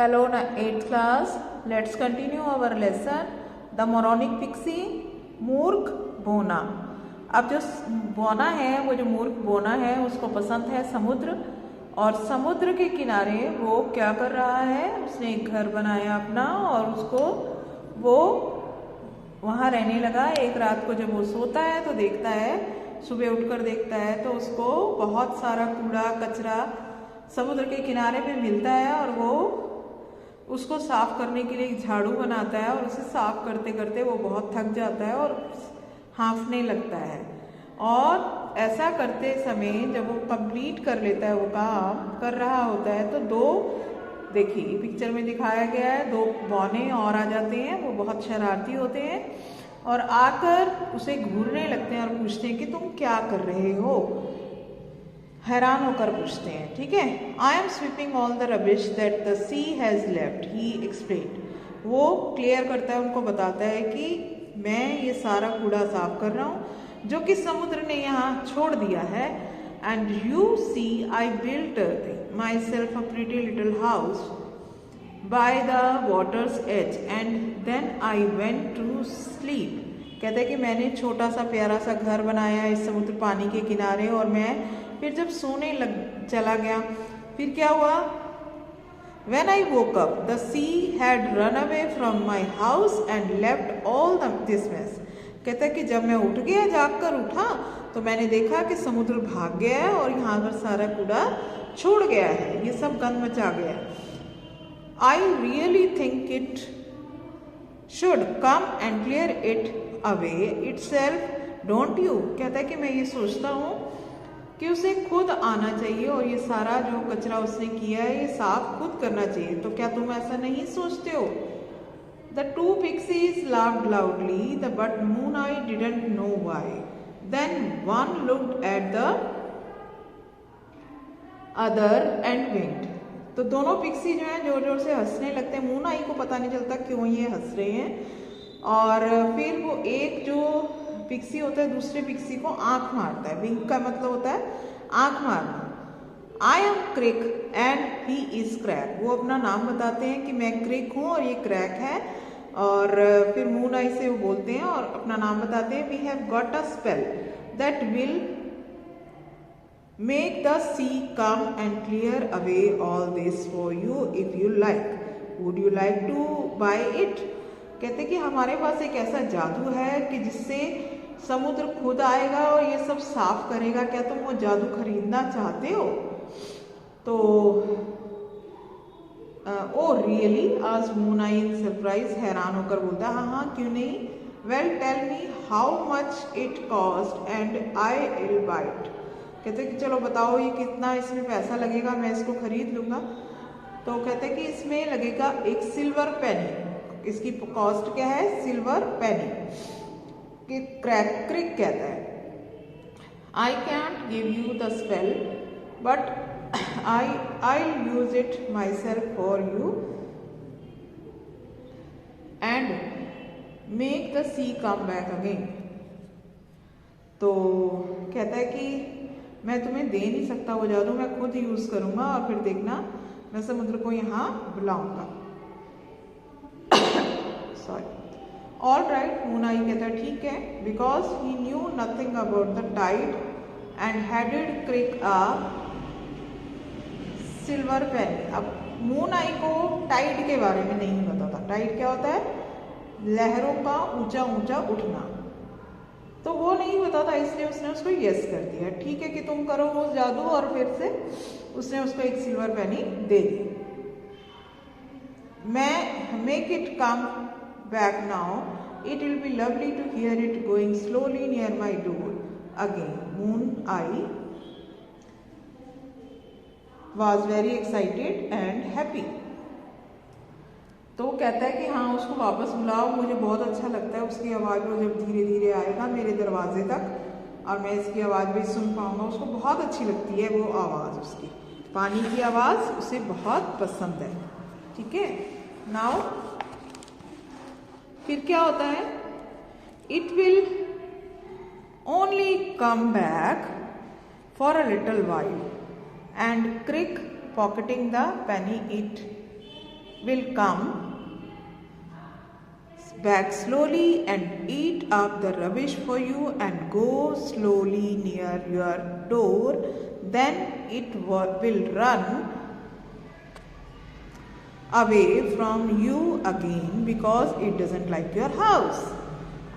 Hello, 8th class. Let's continue our lesson. The moronic pixie, मूर्ख बोना. अब जो बोना है, वो जो मूर्ख बोना है, उसको पसंद है समुद्र, और समुद्र के किनारे वो क्या कर रहा है, उसने एक घर बनाया अपना और उसको वो वहाँ रहने लगा. एक रात को जब वो सोता है तो देखता है, सुबह उठकर देखता है तो उसको बहुत सारा कूड़ा कचरा समुद्र के किनारे पे मिलता है और वो उसको साफ करने के लिए एक झाड़ू बनाता है और उसे साफ करते करते वो बहुत थक जाता है और हाँफने लगता है. और ऐसा करते समय जब वो कंप्लीट कर लेता है, वो काम कर रहा होता है, तो दो, देखिए पिक्चर में दिखाया गया है, दो बौने और आ जाते हैं. वो बहुत शरारती होते हैं और आकर उसे घूरने लगते हैं और पूछते हैं कि तुम क्या कर रहे हो. हैरान होकर पूछते हैं. ठीक है. I am sweeping all the rubbish that the sea has left, he explained. वो क्लियर करता है, उनको बताता है कि मैं ये सारा कूड़ा साफ कर रहा हूँ जो कि समुद्र ने यहाँ छोड़ दिया है. And you see I built myself a pretty little house by the waters edge and then I went to sleep. कहते हैं कि मैंने छोटा सा प्यारा सा घर बनाया इस समुद्र पानी के किनारे और मैं फिर जब सोने लग चला गया. फिर क्या हुआ? When I woke up, the sea had run away from my house and left all this mess. कहता है कि जब मैं उठ गया, जागकर उठा, तो मैंने देखा कि समुद्र भाग गया है और यहाँ पर सारा कूड़ा छोड़ गया है, ये सब गंद मचा गया. I really think it should come and clear it away itself, don't you? कहता है कि मैं ये सोचता हूँ कि उसे खुद आना चाहिए और ये सारा जो कचरा उसने किया है ये साफ खुद करना चाहिए. तो क्या तुम ऐसा नहीं सोचते हो? The two pixies laughed loudly, but Moon Eye didn't know why. Then one looked at the other and winked. तो दोनों पिक्सी जो हैं जोर जोर से हंसने लगते हैं. मून आई को पता नहीं चलता क्यों ये हंस रहे हैं. और फिर वो एक जो पिक्सी होता है दूसरे पिक्सी को आंख मारता है. विंक का मतलब होता है आंख मारना. I am Crick and he is Crack. वो अपना नाम बताते हैं कि मैं क्रिक हूँ और ये क्रैक है. और फिर मून आई से वो बोलते हैं और अपना नाम बताते हैं. We have got a spell that will make the sea come and clear away all this for you if you like. Would you like to buy it? कहते कि हमारे पास एक ऐसा जादू है कि जिससे समुद्र खुद आएगा और ये सब साफ करेगा. क्या तुम वो जादू खरीदना चाहते हो? तो ओ रियली? आज मून आई इन सरप्राइज, हैरान होकर बोलता है हाँ हाँ क्यों नहीं. Well tell me how much it cost and I will buy it. कहते कि चलो बताओ ये कितना इसमें पैसा लगेगा, मैं इसको खरीद लूँगा. तो कहते कि इसमें लगेगा एक सिल्वर पेनी. इसकी कॉस्ट क्या है? Silver penny. कि क्रिक कहता है I can't give you the spell but I use it myself for you and make the sea come back again. तो कहता है कि मैं तुम्हें दे नहीं सकता वो जादू, मैं खुद यूज करूंगा और फिर देखना मैं समुद्र को यहाँ बुलाऊंगा. Sorry. All right. Moon Eye कहता है ठीक है. Because he knew nothing about the tide and handed Crick a silver penny. अब मून आई को टाइड के बारे में नहीं पता था. टाइड क्या होता है? लहरों का ऊंचा ऊंचा उठना. तो वो नहीं पता था, इसलिए उसने उसको यस कर दिया. ठीक है कि तुम करो वो जादू. और फिर से उसने उसको एक सिल्वर पेनी दे दी. मैं make it come back now. It will be lovely to hear it going slowly near my door again. Moon Eye was very excited and happy. तो कहता है कि हाँ उसको वापस बुलाओ, मुझे बहुत अच्छा लगता है उसकी आवाज़. वो जब धीरे धीरे आएगा मेरे दरवाजे तक और मैं इसकी आवाज़ भी सुन पाऊंगा. उसको बहुत अच्छी लगती है वो आवाज़, उसकी पानी की आवाज़ उसे बहुत पसंद है. ठीक है. नाउ फिर क्या होता है? It will only come back for a little while and Crick pocketing the penny it will come back slowly and eat up the rubbish for you and go slowly near your door. Then it will run away from you again because it doesn't like your house.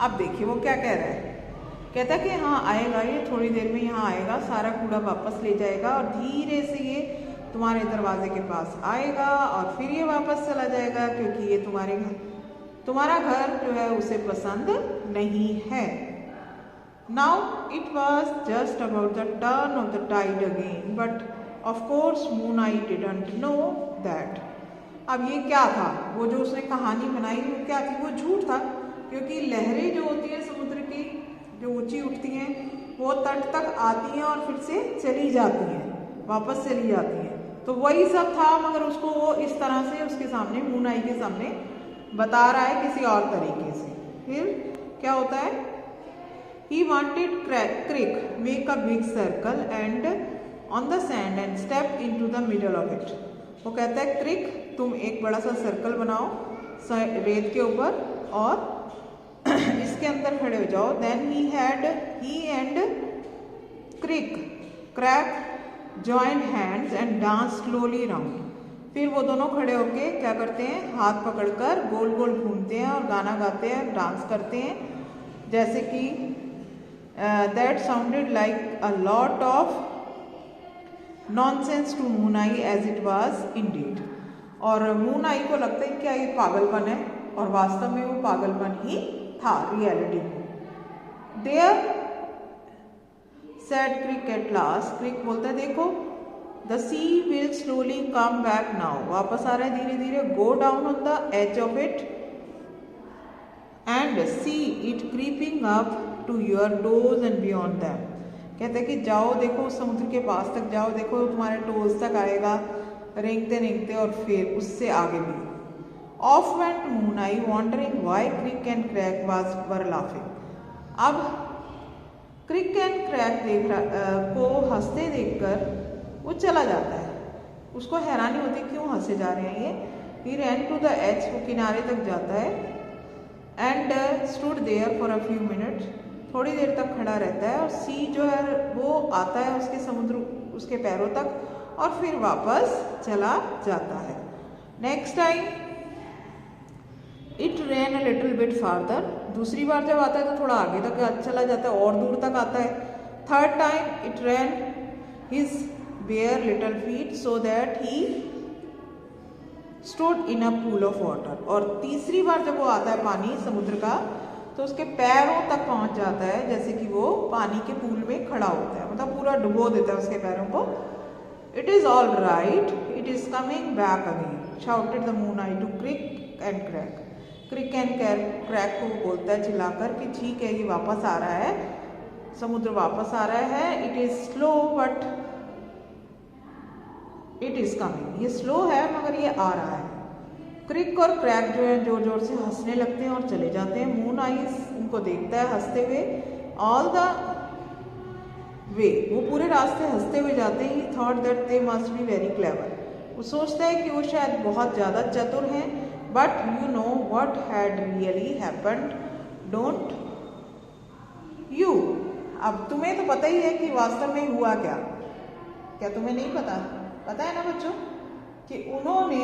अब देखिए वो क्या कह रहा है, कहता है कि हाँ आएगा, ये थोड़ी देर में यहाँ आएगा, सारा कूड़ा वापस ले जाएगा और धीरे से ये तुम्हारे दरवाजे के पास आएगा और फिर ये वापस चला जाएगा, क्योंकि ये तुम्हारा घर जो है उसे पसंद नहीं है. Now it was just about the turn of the tide again, but of course Moon Eye didn't know that. अब ये क्या था, वो जो उसने कहानी बनाई वो क्या थी, वो झूठ था, क्योंकि लहरें जो होती हैं समुद्र की जो ऊंची उठती हैं वो तट तक आती हैं और फिर से चली जाती हैं, वापस चली जाती हैं. तो वही सब था, मगर उसको वो इस तरह से उसके सामने, मून आई के सामने बता रहा है किसी और तरीके से. फिर क्या होता है, he wanted crick make a big circle and on the sand and step into the middle of it. वो कहता है क्रिक तुम एक बड़ा सा सर्कल बनाओ रेत के ऊपर और इसके अंदर खड़े हो जाओ. Then he and Crack joined hands and danced slowly round. फिर वो दोनों खड़े होके क्या करते हैं, हाथ पकड़कर गोल गोल घूमते हैं और गाना गाते हैं, डांस करते हैं, जैसे कि that sounded like a lot of nonsense to Moon Eye as it was indeed. और मून आई को लगता है क्या ये पागलपन है, और वास्तव में वो पागलपन ही था रियलिटी में. There said Crick at last, Crick बोलता है देखो the sea will slowly come back now, वापस आ रहा है धीरे धीरे. Go down on the edge of it and see it creeping up to your toes and beyond them. कहते हैं कि जाओ देखो समुद्र के पास तक जाओ, देखो तुम्हारे टोज तक आएगा रेंगते रेंगते और फिर उससे आगे भी. Off went Moon Eye wondering why Crick and Crack were laughing. अब क्रिक एंड क्रैक को हंसते देखकर वो चला जाता है, उसको हैरानी होती है क्यों हंसे जा रहे हैं ये. He ran to the edge, वो किनारे तक जाता है and stood there for a few minutes, थोड़ी देर तक खड़ा रहता है और सी जो है वो आता है उसके समुद्र उसके पैरों तक और फिर वापस चला जाता है. Next time it ran a little bit farther, दूसरी बार जब आता है तो थोड़ा आगे तक चला जाता है और दूर तक आता है. Third time it ran his bare little feet so that he stood in a pool of water. और तीसरी बार जब वो आता है पानी समुद्र का तो उसके पैरों तक पहुंच जाता है, जैसे कि वो पानी के पूल में खड़ा होता है, मतलब पूरा डुबो देता है उसके पैरों को. It is all right, it is coming back again, shouted the Moon Eye to Crick and Crack. Crick and Crack को बोलता है चिल्लाकर कि ठीक है ये वापस आ रहा है, समुद्र वापस आ रहा है. It is slow but it is coming, ये स्लो है मगर ये आ रहा है. क्रिक और क्रैक जो है जोर जोर से हंसने लगते हैं और चले जाते हैं. मून आइज उनको देखता है हंसते हुए. ऑल द वे, वो पूरे रास्ते हंसते हुए जाते हैं. ही thought that they must be very clever, वो सोचता है कि वो शायद बहुत ज़्यादा चतुर हैं. But you know what had really happened, don't you. अब तुम्हें तो पता ही है कि वास्तव में हुआ क्या. क्या तुम्हें नहीं पता? पता है ना बच्चों कि उन्होंने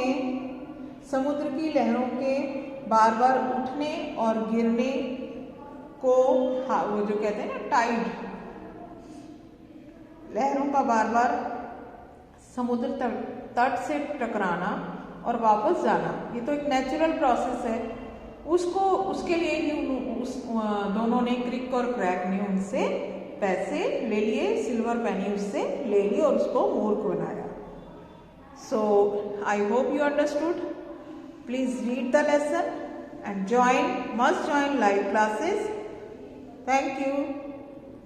समुद्र की लहरों के बार बार उठने और गिरने को, हाँ वो जो कहते हैं ना टाइड, लहरों का बार बार समुद्र तट से टकराना और वापस जाना, ये तो एक नेचुरल प्रोसेस है. उसको उसके लिए ही दोनों ने, क्रिक और क्रैक ने उनसे पैसे ले लिए, सिल्वर पैनी उससे ले ली और उसको मूर्ख बनाया. So I hope you understood. Please read the lesson and must join live classes. Thank you.